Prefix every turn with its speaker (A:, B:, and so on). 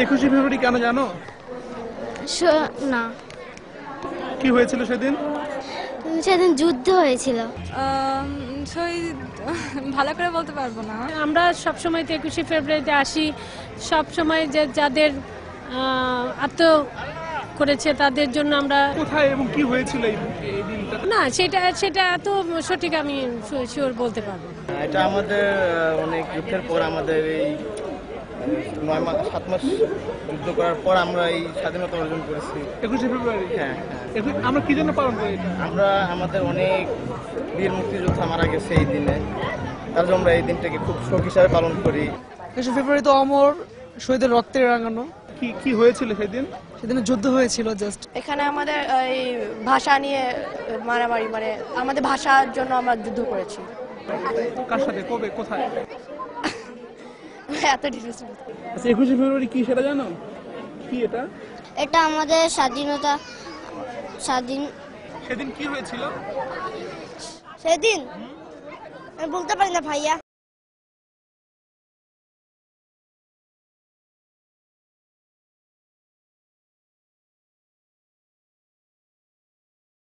A: 21শে ফেব্রুয়ারি কেন জানো?
B: না,
A: কি হয়েছিল সেদিন?
B: সেদিন যুদ্ধ হয়েছিল।
C: ভালো করে বলতে পারবো না।
D: আমরা সবসময় 21শে ফেব্রুয়ারিতে আসি, সবসময় যে যাদের আত্ম করেছে তাদের জন্য আমরা।
A: কোথায় এবং কি হয়েছিল এই দিনটা?
D: না, সেটা এত সঠিক আমি শিওর বলতে পারবো না।
E: এটা আমাদের অনেক যুদ্ধের পর, আমাদের এই 7 মাস যুদ্ধ করার পর আমরা এই স্বাধীনতা অর্জন করেছি।
A: 21শে ফেব্রুয়ারি?
E: হ্যাঁ,
A: আমরা কি জন্য পালন করি এটা?
E: আমরা আমাদের অনেক বীর মুক্তিযোদ্ধা মারা গেছে এই দিনে, তার জন্য আমরা এই দিনটাকে খুব শোক হিসাবে পালন করি।
F: 21শে ফেব্রুয়ারি তো অমর শহীদের রক্তে রাঙানো।
A: কি হয়েছিল সেদিন?
F: সেদিন যুদ্ধ হয়েছিল। জাস্ট
G: এখানে আমাদের এই ভাষা নিয়ে মারামারি, মানে আমাদের ভাষার জন্য আমরা যুদ্ধ করেছি।
A: কার সাথে, কবে, কোথায়?
G: এত ডিটেইলস।
A: আচ্ছা, 21শে ফেব্রুয়ারি কি সেটা জানো? কি এটা?
B: এটা আমাদের
A: সেদিন কি হয়েছিল?
B: সেদিন আমি বলতে পারি না ভাইয়া।